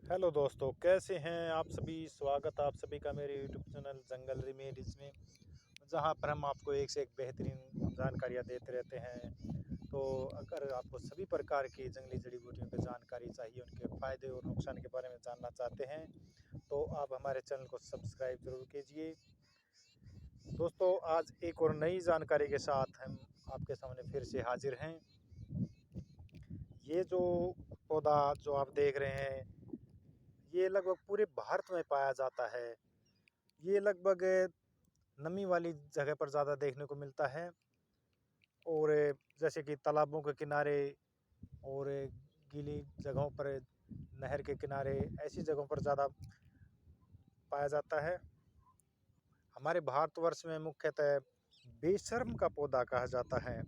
Hello दोस्तों, कैसे हैं आप सभी। स्वागत आप सभी का मेरे यूट्यूब चैनल जंगल रेमेडीज में, जहां पर हम आपको एक से एक बेहतरीन जानकारियां देते रहते हैं। तो अगर आपको सभी प्रकार की जंगली जड़ी बूटियों की जानकारी चाहिए, उनके फ़ायदे और नुकसान के बारे में जानना चाहते हैं, तो आप हमारे चैनल को सब्सक्राइब ज़रूर कीजिए। दोस्तों, आज एक और नई जानकारी के साथ हम आपके सामने फिर से हाजिर हैं। ये जो पौधा जो आप देख रहे हैं, ये लगभग पूरे भारत में पाया जाता है। ये लगभग नमी वाली जगह पर ज़्यादा देखने को मिलता है, और जैसे कि तालाबों के किनारे और गीली जगहों पर, नहर के किनारे, ऐसी जगहों पर ज़्यादा पाया जाता है। हमारे भारतवर्ष में मुख्यतः बेशर्म का पौधा कहा जाता है।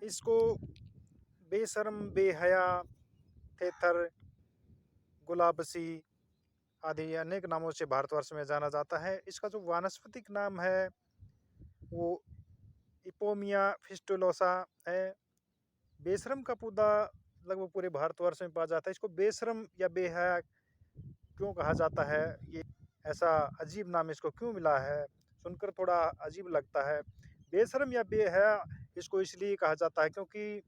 इसको बेशर्म, बेहया, थेथर, गुलाबसी आदि अनेक नामों से भारतवर्ष में जाना जाता है। इसका जो वानस्पतिक नाम है वो इपोमिया फिस्टुलोसा है। बेशरम का पौधा लगभग पूरे भारतवर्ष में पाया जाता है। इसको बेशरम या बेहया क्यों कहा जाता है, ये ऐसा अजीब नाम इसको क्यों मिला है, सुनकर थोड़ा अजीब लगता है। बेशरम या बेहया इसको इसलिए कहा जाता है क्योंकि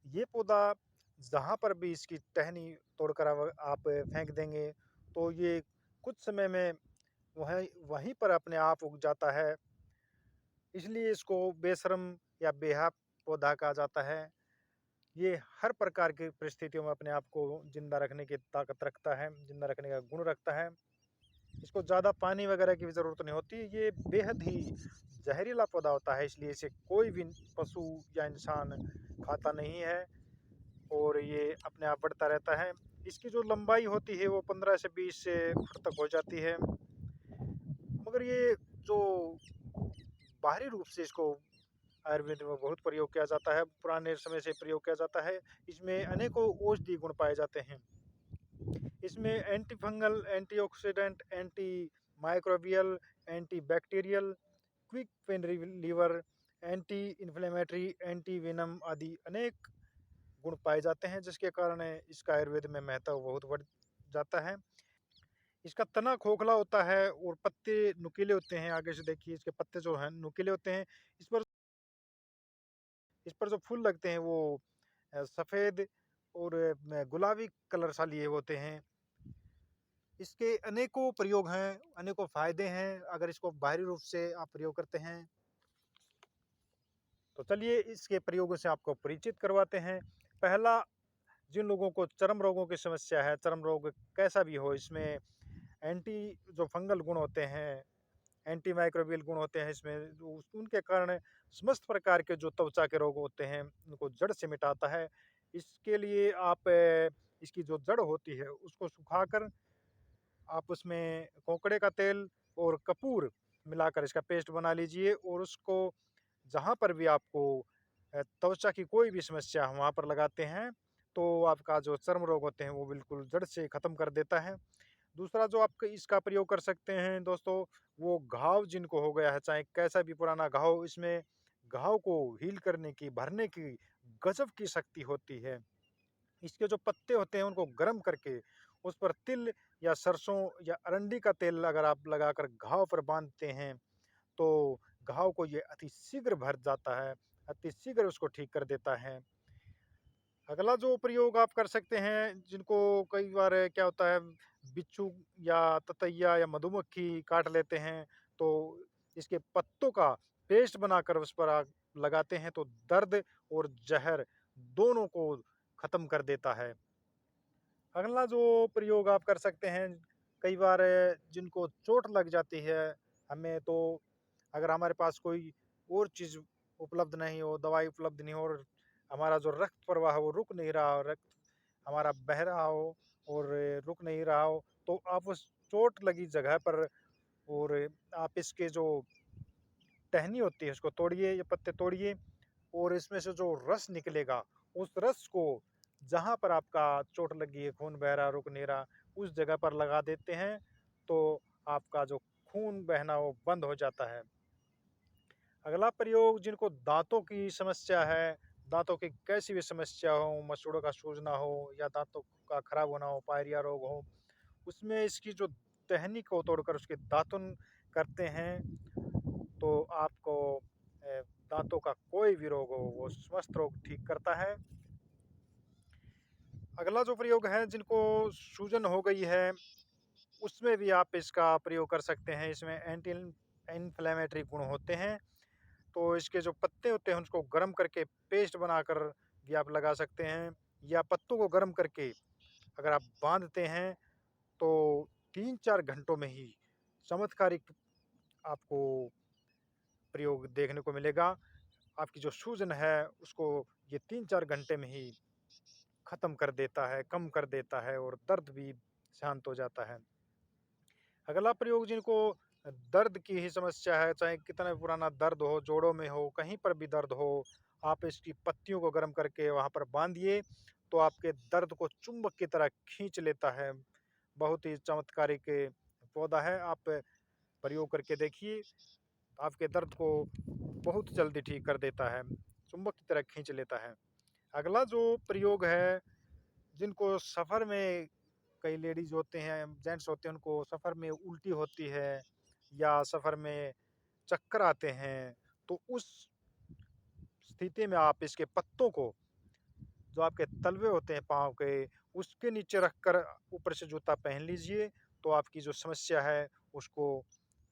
ये पौधा जहाँ पर भी इसकी टहनी तोड़कर आप फेंक देंगे, तो ये कुछ समय में वहीं वहीं पर अपने आप उग जाता है। इसलिए इसको बेशरम या बेहा पौधा कहा जाता है। ये हर प्रकार की परिस्थितियों में अपने आप को जिंदा रखने की ताकत रखता है, जिंदा रखने का गुण रखता है। इसको ज़्यादा पानी वगैरह की भी ज़रूरत नहीं होती। ये बेहद ही जहरीला पौधा होता है, इसलिए इसे कोई भी पशु या इंसान खाता नहीं है, और ये अपने आप बढ़ता रहता है। इसकी जो लंबाई होती है वो 15 से 20 फुट तक हो जाती है। मगर ये जो बाहरी रूप से इसको आयुर्वेद में बहुत प्रयोग किया जाता है, पुराने समय से प्रयोग किया जाता है। इसमें अनेकों औषधि गुण पाए जाते हैं। इसमें anti fungal, antioxidant, anti microbial, anti bacterial, quick pain reliever, anti inflammatory, anti venom आदि अनेक गुण पाए जाते हैं, जिसके कारण इसका आयुर्वेद में महत्व बहुत बढ़ जाता है। इसका तना खोखला होता है और पत्ते नुकीले होते हैं। आगे से देखिए, इसके पत्ते जो हैं नुकीले होते हैं। इस पर इस पर जो फूल लगते हैं वो सफ़ेद और गुलाबी कलर सा लिए होते हैं। इसके अनेकों प्रयोग हैं, अनेकों फ़ायदे हैं, अगर इसको बाहरी रूप से आप प्रयोग करते हैं। तो चलिए इसके प्रयोगों से आपको परिचित करवाते हैं। पहला, जिन लोगों को चर्म रोगों की समस्या है, चर्म रोग कैसा भी हो, इसमें एंटी जो फंगल गुण होते हैं, एंटी माइक्रोबियल गुण होते हैं इसमें, उनके कारण समस्त प्रकार के जो त्वचा के रोग होते हैं उनको जड़ से मिटाता है। इसके लिए आप इसकी जो जड़ होती है उसको सुखाकर आप उसमें कोकड़े का तेल और कपूर मिलाकर इसका पेस्ट बना लीजिए, और उसको जहाँ पर भी आपको त्वचा की कोई भी समस्या है वहाँ पर लगाते हैं, तो आपका जो चर्म रोग होते हैं वो बिल्कुल जड़ से ख़त्म कर देता है। दूसरा जो आप इसका प्रयोग कर सकते हैं दोस्तों, वो घाव जिनको हो गया है, चाहे कैसा भी पुराना घाव हो, इसमें घाव को हील करने की, भरने की गजब की शक्ति होती है। इसके जो पत्ते होते हैं उनको गर्म करके उस पर तिल या सरसों या अरंडी का तेल अगर आप लगाकर घाव पर बांधते हैं, तो घाव को ये अति शीघ्र भर जाता है, अति शीघ्र उसको ठीक कर देता है। अगला जो प्रयोग आप कर सकते हैं, जिनको कई बार क्या होता है, बिच्छू या ततैया या मधुमक्खी काट लेते हैं, तो इसके पत्तों का पेस्ट बनाकर उस पर आग लगाते हैं, तो दर्द और जहर दोनों को खत्म कर देता है। अगला जो प्रयोग आप कर सकते हैं, कई बार जिनको चोट लग जाती है, हमें तो अगर हमारे पास कोई और चीज़ उपलब्ध नहीं हो, दवाई उपलब्ध नहीं हो, और हमारा जो रक्त प्रवाह वो रुक नहीं रहा हो, रक्त हमारा बह रहा हो और रुक नहीं रहा हो, तो आप उस चोट लगी जगह पर और आप इसके जो टहनी होती है उसको तोड़िए, ये पत्ते तोड़िए, और इसमें से जो रस निकलेगा, उस रस को जहाँ पर आपका चोट लगी है, खून बह रहा, रुक नहीं रहा, उस जगह पर लगा देते हैं, तो आपका जो खून बहना वो बंद हो जाता है। अगला प्रयोग, जिनको दांतों की समस्या है, दांतों की कैसी भी समस्या हो, मसूड़ों का सूजना हो या दांतों का खराब होना हो, पायरिया रोग हो, उसमें इसकी जो टहनी को तोड़कर उसके दातुन करते हैं तो आपको दांतों का कोई भी रोग हो वो स्वस्थ रोग ठीक करता है। अगला जो प्रयोग है, जिनको सूजन हो गई है उसमें भी आप इसका प्रयोग कर सकते हैं। इसमें एंटी इन्फ्लेमेटरी गुण होते हैं, तो इसके जो पत्ते होते हैं उसको गर्म करके पेस्ट बनाकर भी आप लगा सकते हैं, या पत्तों को गर्म करके अगर आप बांधते हैं तो 3-4 घंटों में ही चमत्कारिक आपको प्रयोग देखने को मिलेगा। आपकी जो सूजन है उसको ये 3-4 घंटे में ही खत्म कर देता है, कम कर देता है और दर्द भी शांत हो जाता है। अगला प्रयोग, जिनको दर्द की ही समस्या है, चाहे कितना भी पुराना दर्द हो, जोड़ों में हो, कहीं पर भी दर्द हो, आप इसकी पत्तियों को गर्म करके वहाँ पर बांधिए तो आपके दर्द को चुंबक की तरह खींच लेता है। बहुत ही चमत्कारिक पौधा है, आप प्रयोग करके देखिए, आपके दर्द को बहुत जल्दी ठीक कर देता है, चुंबक की तरह खींच लेता है। अगला जो प्रयोग है, जिनको सफ़र में कई लेडीज होते हैं, जेंट्स होते हैं, उनको सफ़र में उल्टी होती है या सफ़र में चक्कर आते हैं, तो उस स्थिति में आप इसके पत्तों को, जो आपके तलवे होते हैं पाँव के, उसके नीचे रखकर ऊपर से जूता पहन लीजिए तो आपकी जो समस्या है उसको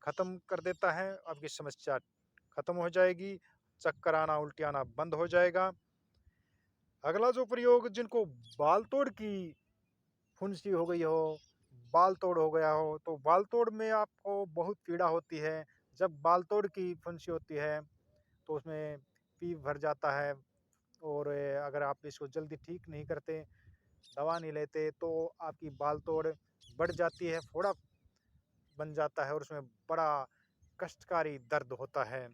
ख़त्म कर देता है, आपकी समस्या ख़त्म हो जाएगी, चक्कर आना, उल्टी आना बंद हो जाएगा। अगला जो प्रयोग, जिनको बाल तोड़ की फुंसी हो गई हो, बाल तोड़ हो गया हो, तो बाल तोड़ में आपको बहुत पीड़ा होती है। जब बाल तोड़ की फुंसी होती है तो उसमें पीप भर जाता है और अगर आप इसको जल्दी ठीक नहीं करते, दवा नहीं लेते, तो आपकी बाल तोड़ बढ़ जाती है, फोड़ा बन जाता है और उसमें बड़ा कष्टकारी दर्द होता है।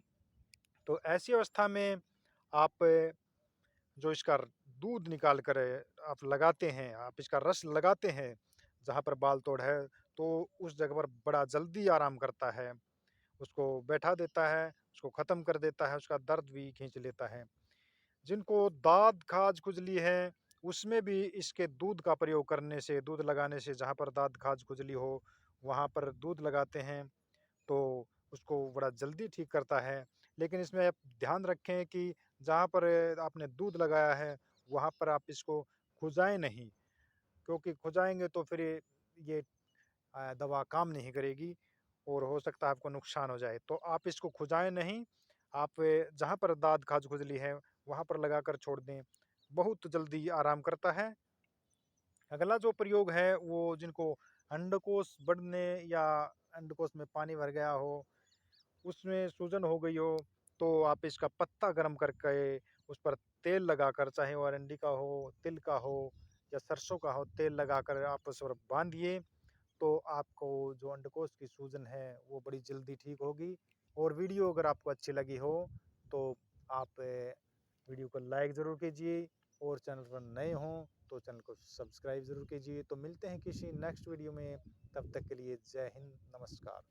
तो ऐसी अवस्था में आप जो इसका दूध निकाल कर आप लगाते हैं, आप इसका रस लगाते हैं जहाँ पर बाल तोड़ है, तो उस जगह पर बड़ा जल्दी आराम करता है, उसको बैठा देता है, उसको ख़त्म कर देता है, उसका दर्द भी खींच लेता है। जिनको दाद खाज खुजली है, उसमें भी इसके दूध का प्रयोग करने से, दूध लगाने से, जहाँ पर दाद खाज खुजली हो वहाँ पर दूध लगाते हैं तो उसको बड़ा जल्दी ठीक करता है। लेकिन इसमें आप ध्यान रखें कि जहाँ पर आपने दूध लगाया है वहाँ पर आप इसको खुजाएँ नहीं, क्योंकि खुजाएँगे तो फिर ये दवा काम नहीं करेगी और हो सकता है आपको नुकसान हो जाए। तो आप इसको खुजाएँ नहीं, आप जहाँ पर दाद खाज खुजली है वहाँ पर लगाकर छोड़ दें, बहुत जल्दी आराम करता है। अगला जो प्रयोग है वो, जिनको अंडकोष बढ़ने या अंडकोष में पानी भर गया हो, उसमें सूजन हो गई हो, तो आप इसका पत्ता गर्म करके उस पर तेल लगाकर, चाहे वो अरंडी का हो, तिल का हो या सरसों का हो, तेल लगाकर आप उस पर बांधिए तो आपको जो अंडकोश की सूजन है वो बड़ी जल्दी ठीक होगी। और वीडियो अगर आपको अच्छी लगी हो तो आप वीडियो को लाइक ज़रूर कीजिए और चैनल पर नए हों तो चैनल को सब्सक्राइब ज़रूर कीजिए। तो मिलते हैं किसी नेक्स्ट वीडियो में, तब तक के लिए जय हिंद, नमस्कार।